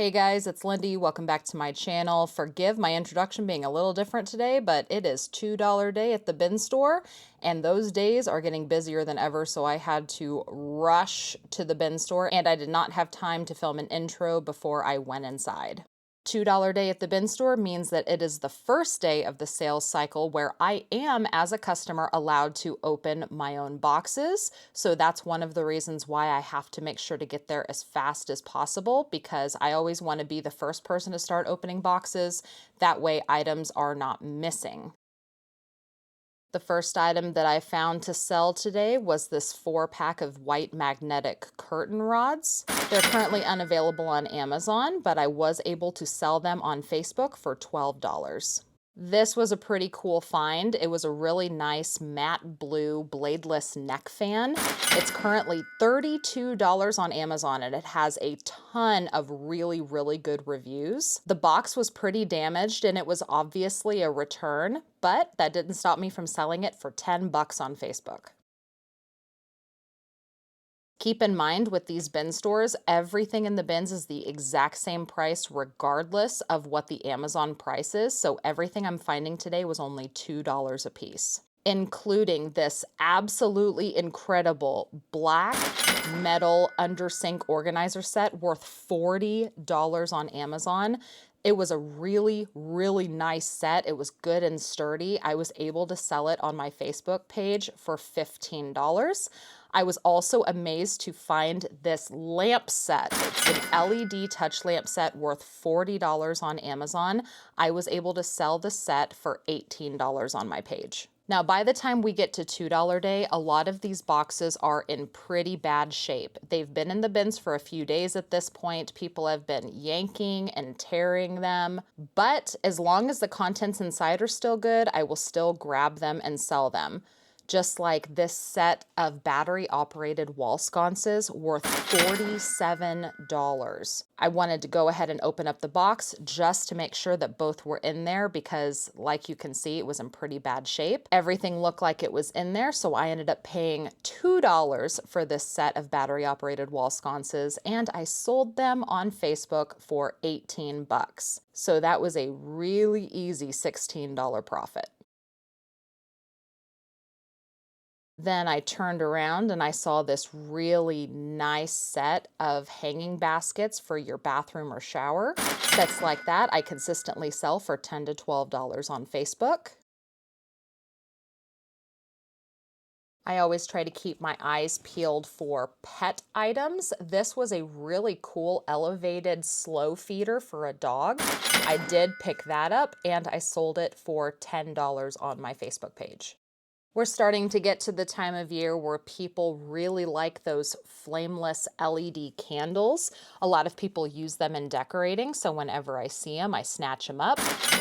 Hey guys, it's Lindy. Welcome back to my channel. Forgive my introduction being a little different today, but it is $2 day at the bin store, and those days are getting busier than ever, so I had to rush to the bin store, and I did not have time to film an intro before I went inside. $2 day at the bin store means that it is the first day of the sales cycle where I am, as a customer, allowed to open my own boxes. So that's one of the reasons why I have to make sure to get there as fast as possible, because I always want to be the first person to start opening boxes. That way items are not missing. The first item that I found to sell today was this 4-pack of white magnetic curtain rods. They're currently unavailable on Amazon, but I was able to sell them on Facebook for $12. This was a pretty cool find. It was a really nice matte blue bladeless neck fan. It's currently $32 on Amazon, and it has a ton of really, really good reviews. The box was pretty damaged, and it was obviously a return, but that didn't stop me from selling it for $10 on Facebook. Keep in mind, with these bin stores, everything in the bins is the exact same price regardless of what the Amazon price is. So everything I'm finding today was only $2 a piece, including this absolutely incredible black metal under sink organizer set worth $40 on Amazon. It was a really, really nice set. It was good and sturdy. I was able to sell it on my Facebook page for $15. I was also amazed to find this lamp set. It's an LED touch lamp set worth $40 on Amazon. I was able to sell the set for $18 on my page. Now, by the time we get to $2 day, a lot of these boxes are in pretty bad shape. They've been in the bins for a few days at this point. People have been yanking and tearing them. But as long as the contents inside are still good, I will still grab them and sell them. Just like this set of battery-operated wall sconces worth $47. I wanted to go ahead and open up the box just to make sure that both were in there because, like you can see, it was in pretty bad shape. Everything looked like it was in there, so I ended up paying $2 for this set of battery-operated wall sconces, and I sold them on Facebook for $18. So that was a really easy $16 profit. Then I turned around and I saw this really nice set of hanging baskets for your bathroom or shower. Sets like that I consistently sell for $10 to $12 on Facebook. I always try to keep my eyes peeled for pet items. This was a really cool elevated slow feeder for a dog. I did pick that up and I sold it for $10 on my Facebook page. We're starting to get to the time of year where people really like those flameless LED candles. A lot of people use them in decorating, so whenever I see them, I snatch them up.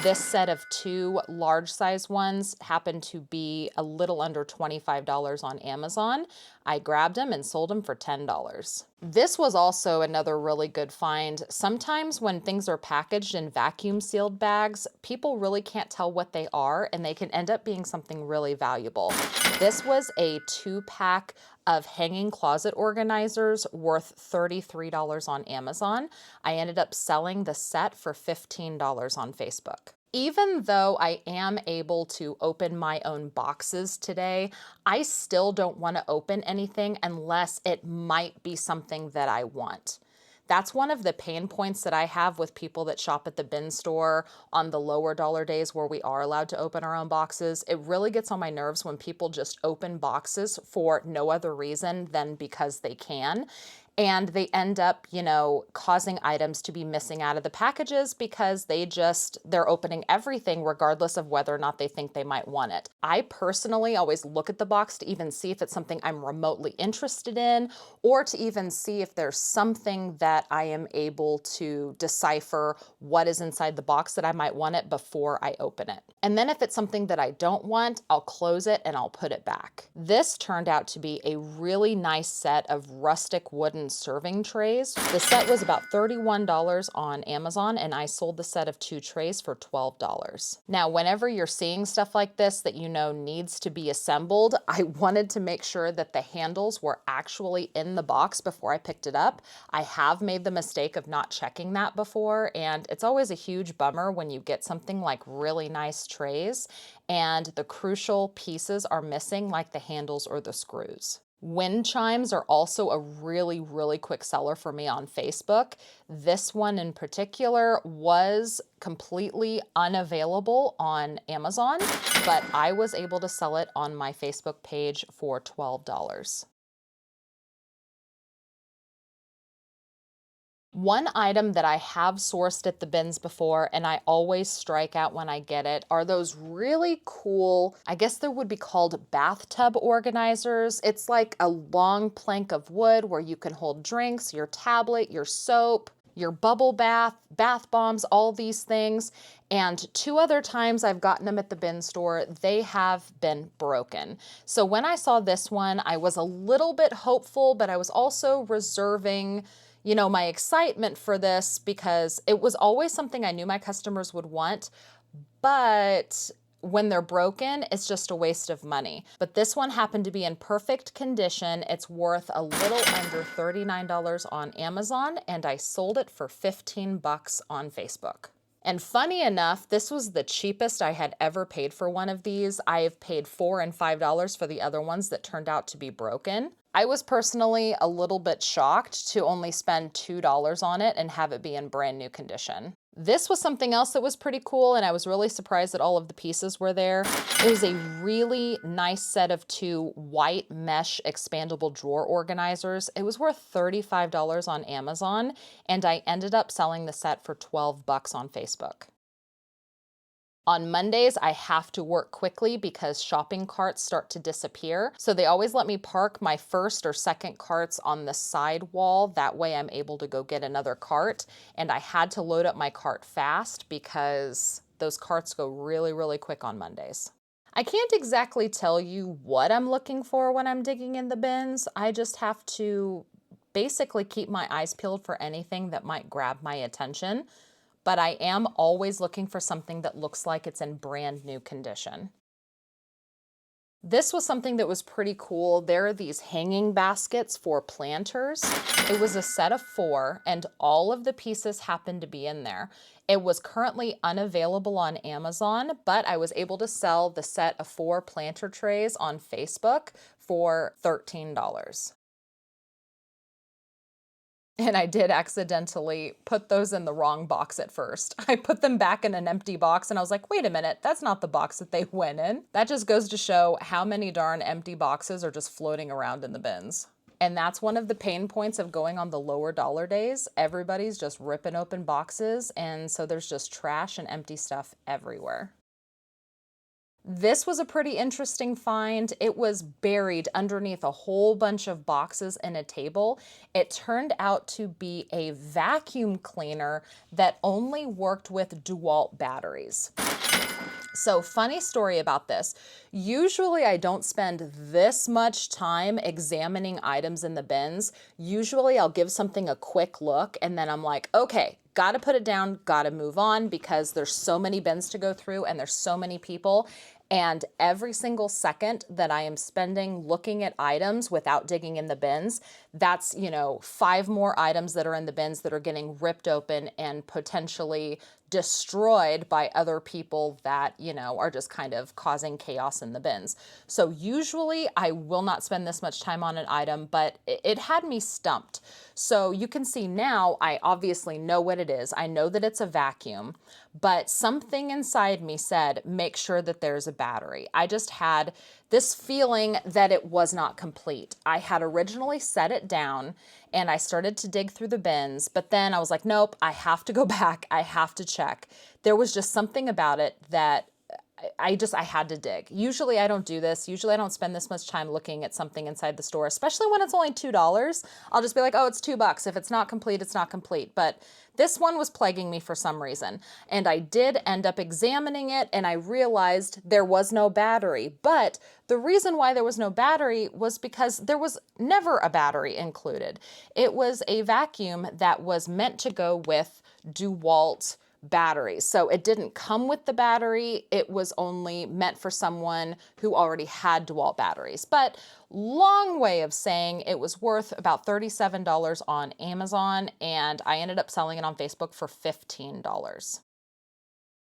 This set of 2 large size ones happened to be a little under $25 on Amazon. I grabbed them and sold them for $10. This was also another really good find. Sometimes when things are packaged in vacuum sealed bags, people really can't tell what they are, and they can end up being something really valuable. This was a 2-pack of hanging closet organizers worth $33 on Amazon. I ended up selling the set for $15 on Facebook. Even though I am able to open my own boxes today, I still don't want to open anything unless it might be something that I want. That's one of the pain points that I have with people that shop at the bin store on the lower dollar days where we are allowed to open our own boxes. It really gets on my nerves when people just open boxes for no other reason than because they can. And they end up, causing items to be missing out of the packages because they're opening everything regardless of whether or not they think they might want it. I personally always look at the box to even see if it's something I'm remotely interested in, or to even see if there's something that I am able to decipher what is inside the box that I might want it before I open it. And then if it's something that I don't want, I'll close it and I'll put it back. This turned out to be a really nice set of rustic wooden wooden serving trays. The set was about $31 on Amazon, and I sold the set of 2 trays for $12. Now, whenever you're seeing stuff like this that you know needs to be assembled, I wanted to make sure that the handles were actually in the box before I picked it up. I have made the mistake of not checking that before, and it's always a huge bummer when you get something like really nice trays and the crucial pieces are missing, like the handles or the screws. Wind chimes are also a really, really quick seller for me on Facebook. This one in particular was completely unavailable on Amazon, but I was able to sell it on my Facebook page for $12. One item that I have sourced at the bins before, and I always strike out when I get it, are those really cool, I guess they would be called bathtub organizers. It's like a long plank of wood where you can hold drinks, your tablet, your soap, your bubble bath, bath bombs, all these things. And 2 other times I've gotten them at the bin store, they have been broken. So when I saw this one, I was a little bit hopeful, but I was also reserving my excitement for this because it was always something I knew my customers would want, but when they're broken, it's just a waste of money. But this one happened to be in perfect condition. It's worth a little under $39 on Amazon, and I sold it for $15 on Facebook. And funny enough, this was the cheapest I had ever paid for one of these. I have paid $4 and $5 for the other ones that turned out to be broken. I was personally a little bit shocked to only spend $2 on it and have it be in brand new condition. This was something else that was pretty cool, and I was really surprised that all of the pieces were there. It was a really nice set of 2 white mesh expandable drawer organizers. It was worth $35 on Amazon, and I ended up selling the set for $12 on Facebook. On Mondays, I have to work quickly because shopping carts start to disappear. So they always let me park my first or second carts on the side wall. That way I'm able to go get another cart. And I had to load up my cart fast because those carts go really, really quick on Mondays. I can't exactly tell you what I'm looking for when I'm digging in the bins. I just have to basically keep my eyes peeled for anything that might grab my attention. But I am always looking for something that looks like it's in brand new condition. This was something that was pretty cool. There are these hanging baskets for planters. It was a set of 4, and all of the pieces happened to be in there. It was currently unavailable on Amazon, but I was able to sell the set of 4 planter trays on Facebook for $13. And I did accidentally put those in the wrong box at first. I put them back in an empty box and I was like, wait a minute, that's not the box that they went in. That just goes to show how many darn empty boxes are just floating around in the bins. And that's one of the pain points of going on the lower dollar days. Everybody's just ripping open boxes, and so there's just trash and empty stuff everywhere. This was a pretty interesting find. It was buried underneath a whole bunch of boxes in a table. It turned out to be a vacuum cleaner that only worked with DeWalt batteries. So funny story about this. Usually I don't spend this much time examining items in the bins. Usually I'll give something a quick look and then I'm like, okay, gotta put it down, gotta move on because there's so many bins to go through and there's so many people. And every single second that I am spending looking at items without digging in the bins, that's, 5 more items that are in the bins that are getting ripped open and potentially destroyed by other people that, are just kind of causing chaos in the bins. So usually I will not spend this much time on an item, but it had me stumped. So you can see now I obviously know what it is. I know that it's a vacuum, but something inside me said, make sure that there's a battery. I just had this feeling that it was not complete. I had originally set it down and I started to dig through the bins, but then I was like, nope, I have to go back. I have to check. There was just something about it that I had to dig. Usually I don't do this. Usually I don't spend this much time looking at something inside the store, especially when it's only $2. I'll just be like, oh, it's $2. If it's not complete, it's not complete. But This one was plaguing me for some reason, and I did end up examining it, and I realized there was no battery. But the reason why there was no battery was because there was never a battery included. It was a vacuum that was meant to go with DeWalt batteries. So it didn't come with the battery. It was only meant for someone who already had DeWalt batteries. But long way of saying it was worth about $37 on Amazon, and I ended up selling it on Facebook for $15.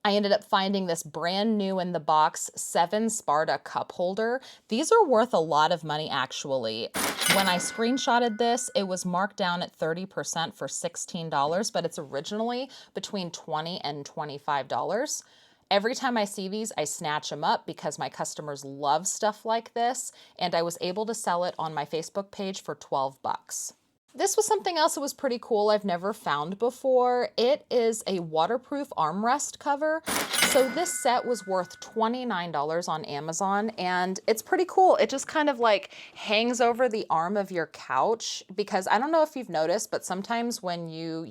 I ended up finding this brand new in the box 7 Sparta cup holder. These are worth a lot of money actually. When I screenshotted this, it was marked down at 30% for $16, but it's originally between $20 and $25. Every time I see these, I snatch them up because my customers love stuff like this, and I was able to sell it on my Facebook page for 12 bucks. This was something else that was pretty cool I've never found before. It is a waterproof armrest cover. So this set was worth $29 on Amazon, and it's pretty cool. It just kind of like hangs over the arm of your couch, because I don't know if you've noticed, but sometimes when you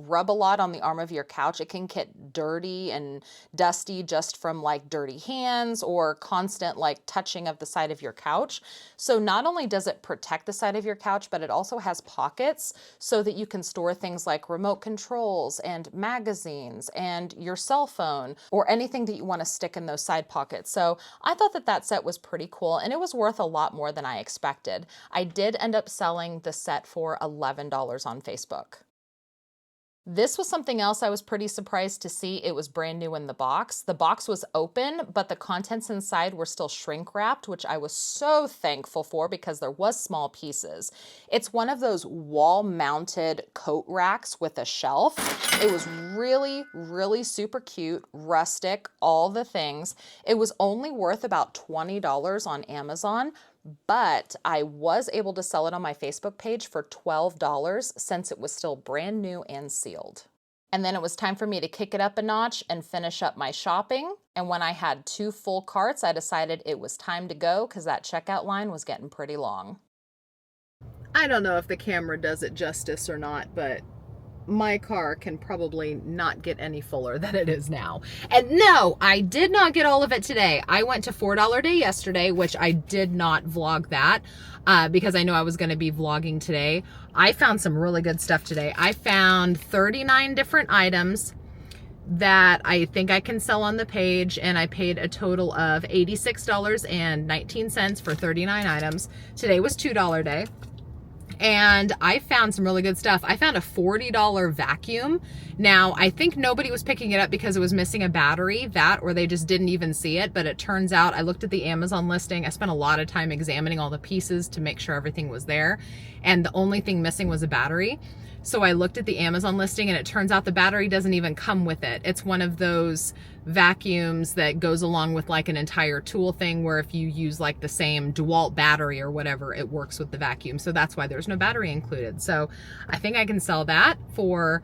rub a lot on the arm of your couch, it can get dirty and dusty just from like dirty hands or constant like touching of the side of your couch. So not only does it protect the side of your couch, but it also has pockets so that you can store things like remote controls and magazines and your cell phone or anything that you want to stick in those side pockets. So I thought that that set was pretty cool, and it was worth a lot more than I expected. I did end up selling the set for $11 on Facebook. This was something else I was pretty surprised to see. It was brand new in the box. The box was open, but the contents inside were still shrink wrapped, which I was so thankful for because there was small pieces. It's one of those wall mounted coat racks with a shelf. It was really, really super cute, rustic, all the things. It was only worth about $20 on Amazon, but I was able to sell it on my Facebook page for $12 since it was still brand new and sealed. And then it was time for me to kick it up a notch and finish up my shopping. And when I had 2 full carts, I decided it was time to go because that checkout line was getting pretty long. I don't know if the camera does it justice or not, but my car can probably not get any fuller than it is now. And no, I did not get all of it today. I went to $4 Day yesterday, which I did not vlog that because I know I was going to be vlogging today. I found some really good stuff today. I found 39 different items that I think I can sell on the page, and I paid a total of $86.19 for 39 items. Today was $2 Day. And I found some really good stuff. I found a $40 vacuum. Now, I think nobody was picking it up because it was missing a battery, or they just didn't even see it. But it turns out, I looked at the Amazon listing. I spent a lot of time examining all the pieces to make sure everything was there. And the only thing missing was a battery. So I looked at the Amazon listing, and it turns out the battery doesn't even come with it. It's one of those vacuums that goes along with like an entire tool thing where if you use like the same DeWalt battery or whatever, it works with the vacuum. So that's why there's no battery included. So I think I can sell that for,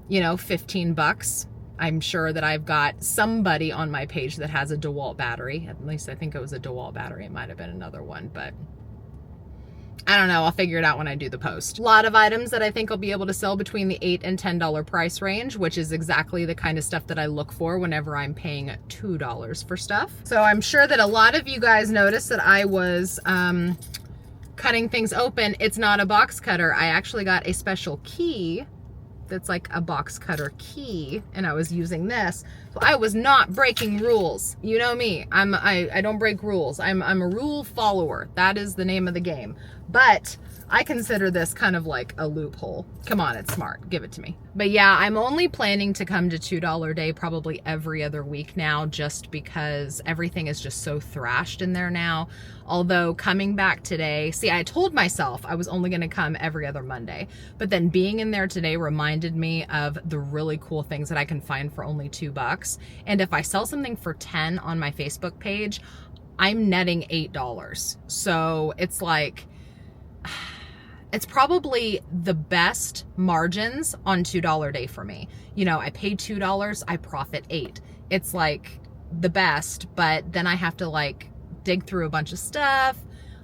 15 bucks. I'm sure that I've got somebody on my page that has a DeWalt battery. At least I think it was a DeWalt battery. It might have been another one, but I don't know. I'll figure it out when I do the post. A lot of items that I think I'll be able to sell between the $8 and $10 price range, which is exactly the kind of stuff that I look for whenever I'm paying $2 for stuff. So I'm sure that a lot of you guys noticed that I was cutting things open. It's not a box cutter. I actually got a special key that's like a box cutter key, and I was using this. So I was not breaking rules. You know me. I don't break rules. I'm a rule follower. That is the name of the game. But I consider this kind of like a loophole. Come on, it's smart. Give it to me. But yeah, I'm only planning to come to $2 Day probably every other week now, just because everything is just so thrashed in there now. Although coming back today, see, I told myself I was only going to come every other Monday, but then being in there today reminded me of the really cool things that I can find for only $2. And if I sell something for 10 on my Facebook page, I'm netting $8. So it's like, it's probably the best margins on $2 Day for me. I paid $2, I profit $8. It's like the best, but then I have to like dig through a bunch of stuff,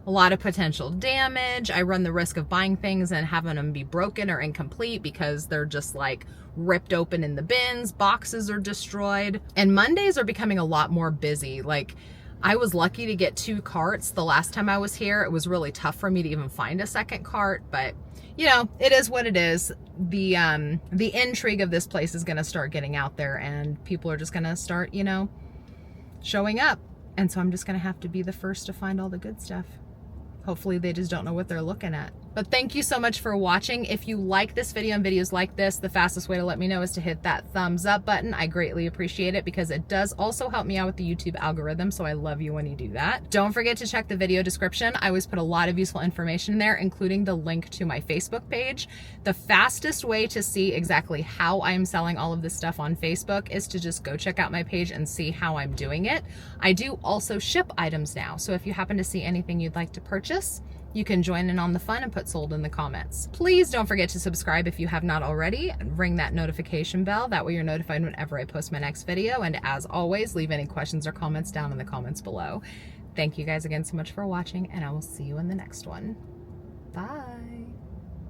a lot of potential damage. I run the risk of buying things and having them be broken or incomplete because they're just like ripped open in the bins, boxes are destroyed. And Mondays are becoming a lot more busy. Like, I was lucky to get 2 carts the last time I was here. It was really tough for me to even find a second cart, but you know, it is what it is. The intrigue of this place is gonna start getting out there, and people are just gonna start, you know, showing up. And so I'm just gonna have to be the first to find all the good stuff. Hopefully they just don't know what they're looking at. But thank you so much for watching. If you like this video and videos like this, the fastest way to let me know is to hit that thumbs up button. I greatly appreciate it because it does also help me out with the YouTube algorithm, so I love you when you do that. Don't forget to check the video description. I always put a lot of useful information in there, including the link to my Facebook page. The fastest way to see exactly how I'm selling all of this stuff on Facebook is to just go check out my page and see how I'm doing it. I do also ship items now, so if you happen to see anything you'd like to purchase, you can join in on the fun and put sold in the comments. Please don't forget to subscribe if you have not already, and ring that notification bell. That way you're notified whenever I post my next video. And as always, leave any questions or comments down in the comments below. Thank you guys again so much for watching, and I will see you in the next one. Bye.